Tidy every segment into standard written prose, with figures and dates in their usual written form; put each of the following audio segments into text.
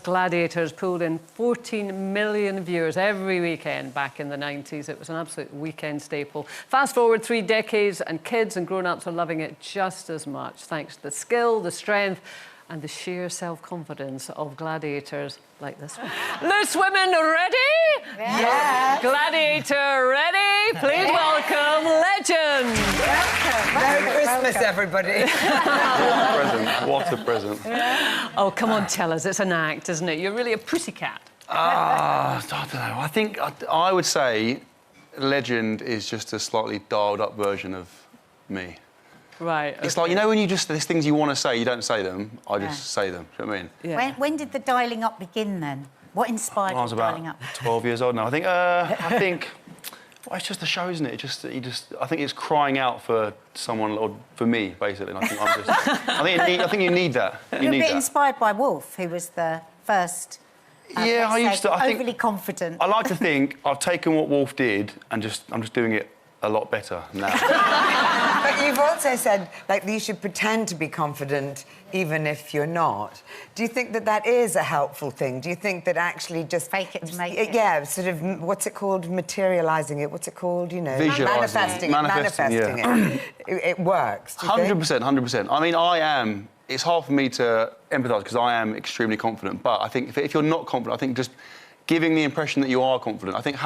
Gladiators pulled in 14 million viewers every weekend back in the 90s. It was an absolute weekend staple. Fast forward 3 decades and kids and grown-ups are loving it just as much, thanks to the skill, the strength and the sheer self-confidence of gladiators like this one. Loose women ready? Yeah. Gladiator ready? Please welcome Legend. Merry Christmas, everybody. What a present. Oh, come on, tell us. It's an act, isn't it? You're really a pussycat. I don't know. I think I would say Legend is just a slightly dialed-up version of me. Right. Okay. It's like, you know, when there's things you want to say, you don't say them. I just say them. Do you know what I mean? Yeah. When did the dialing up begin then? What inspired I was the about dialing up? 12 years old now. I think, well, it's just the show, isn't it? I think it's crying out for someone, or for me, basically. And I think you need that. You were a bit inspired by Wolf, who was the first. Yeah, I used to. I think overly confident. I like to think I've taken what Wolf did and I'm just doing it a lot better now. But you've also said, like, you should pretend to be confident even if you're not. Do you think that that is a helpful thing? Do you think that actually just... Fake it to make it? Yeah, sort of, what's it called? Materialising it. What's it called, you know? Visualising. Manifesting it. It works, do you 100%, 100%. I mean, it's hard for me to empathise because I am extremely confident, but I think if you're not confident, I think just giving the impression that you are confident, I think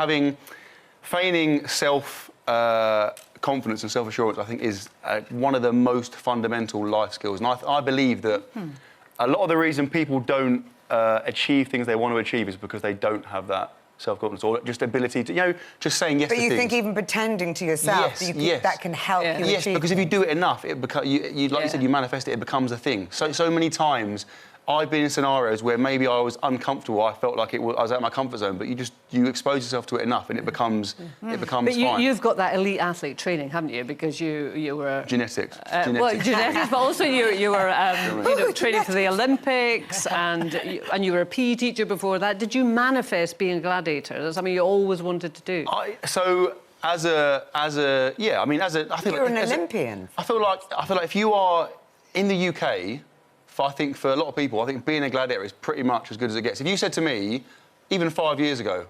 feigning confidence and self-assurance, I think, is one of the most fundamental life skills. And I believe that a lot of the reason people don't achieve things they want to achieve is because they don't have that self-confidence or just ability to, you know, just saying yes to things. But you think even pretending to yourself, that can help you Yes, achieve because if you do it enough, like you said, you manifest it, it becomes a thing. So many times I've been in scenarios where maybe I was uncomfortable, I felt like I was out of my comfort zone, but you expose yourself to it enough and it becomes fine. But you've got that elite athlete training, haven't you? Because you were... Genetics. Well, genetics, but also you were training for the Olympics and you were a PE teacher before that. Did you manifest being a gladiator? That's something you always wanted to do? I think you're an Olympian. I feel like if you are in the UK, I think for a lot of people, I think being a gladiator is pretty much as good as it gets. If you said to me, even 5 years ago,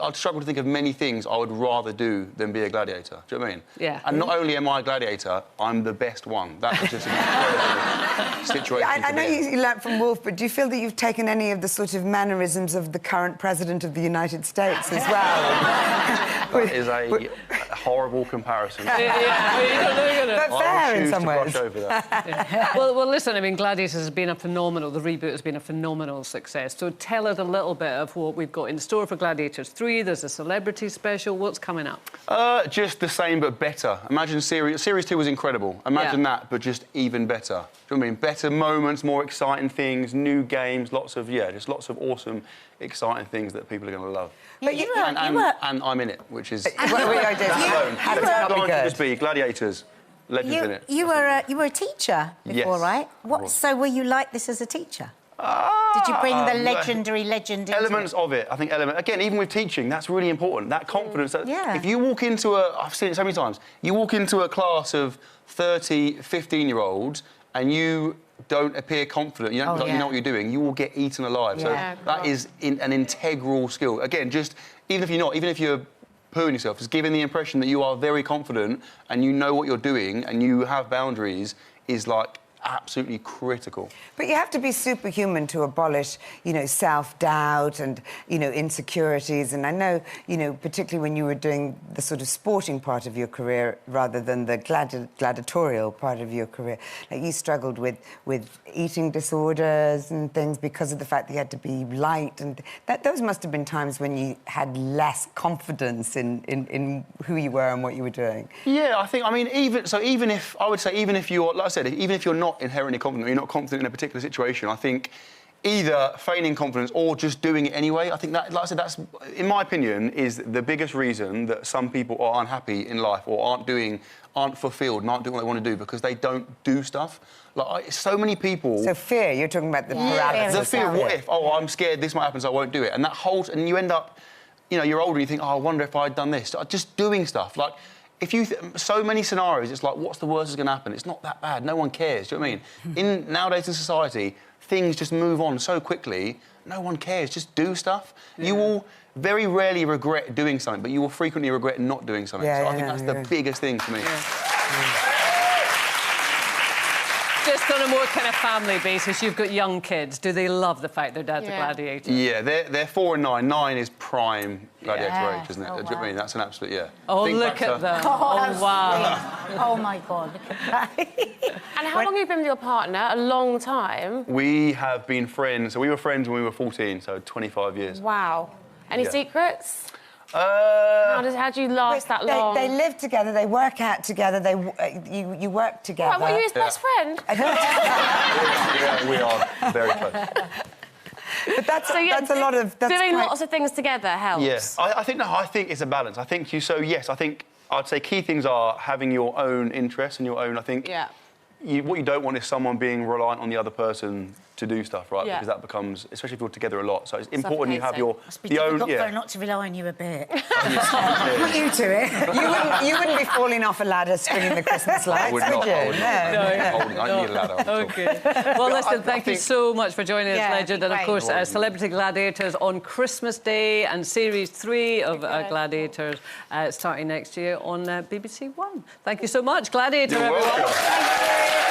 I'd struggle to think of many things I would rather do than be a gladiator. Do you know what I mean? Yeah. And not only am I a gladiator, I'm the best one. That is just an incredible situation. I know you learnt from Wolf, but do you feel that you've taken any of the sort of mannerisms of the current president of the United States as well? That is a horrible comparison. But fair in some ways. Brush over that. Well, listen, I mean, Gladiators has been the reboot has been a phenomenal success. So tell us a little bit of what we've got in store for Gladiators 3. There's a celebrity special. What's coming up? Just the same, but better. Imagine Series 2 was incredible. Imagine that, but just even better. Do you know what I mean? Better moments, more exciting things, new games, lots of awesome, exciting things that people are going to love. But and I'm in it, which is... Just be Gladiators. Legends in it. You were a teacher before, right? So were you like this as a teacher? Did you bring the legendary legend into elements of it? I think again, even with teaching, that's really important. That confidence. If you walk into I've seen it so many times. You walk into a class of 30, 15-year-olds and you don't appear confident, you know what you're doing, you will get eaten alive. So that is an integral skill. Again, even if you're pooing yourself, just giving the impression that you are very confident and you know what you're doing and you have boundaries is like absolutely critical. But you have to be superhuman to abolish, you know, self-doubt and, you know, insecurities. And I know, you know, particularly when you were doing the sort of sporting part of your career rather than the gladiatorial part of your career, like you struggled with eating disorders and things because of the fact that you had to be light, and those must have been times when you had less confidence in who you were and what you were doing. Yeah, even if you're, like I said, even if you're not inherently confident, or you're not confident in a particular situation, I think either feigning confidence or just doing it anyway, I think that, like I said, that's, in my opinion, is the biggest reason that some people are unhappy in life or aren't fulfilled and aren't doing what they want to do because they don't do stuff. Like, so many people... So fear, you're talking about the paralysis. The fear, what if? Oh, I'm scared this might happen, so I won't do it. And that whole... And you end up... You know, you're older and you think, oh, I wonder if I'd done this. Just doing stuff. Like, so many scenarios, it's like, what's the worst that's going to happen? It's not that bad. No one cares. Do you know what I mean? Nowadays in society, things just move on so quickly. No one cares. Just do stuff. Yeah. You will very rarely regret doing something, but you will frequently regret not doing something. So I think that's the biggest thing for me. Just on a more kind of family basis, you've got young kids. Do they love the fact their dad's a gladiator? Yeah, they're 4 and 9. 9 is prime gladiator age, isn't it? Do you know what I mean? That's an absolute, Oh, look at them. Oh, wow. Oh, my God, look at that. And how long have you been with your partner? A long time? We have been friends. So we were friends when we were 14, so 25 years. Wow. Any secrets? How do you last that long? They live together, they work out together, you work together. What, were you his best friend? Yeah, we are very close. But that's a lot of... Doing lots of things together helps. Yes, I think it's a balance. I think I'd say key things are having your own interests and your own, what you don't want is someone being reliant on the other person to do stuff, right? Because that becomes, especially if you're together a lot, so it's important you have your own... not to rely on you a bit. You to it. You wouldn't be falling off a ladder stringing the Christmas lights, would you? I don't need a ladder. OK. Well, listen, thank you so much for joining us, Legend. And, of course, Celebrity Gladiators on Christmas Day and Series 3 of Gladiators starting next year on BBC One. Thank you so much, Gladiator, You're welcome. everyone.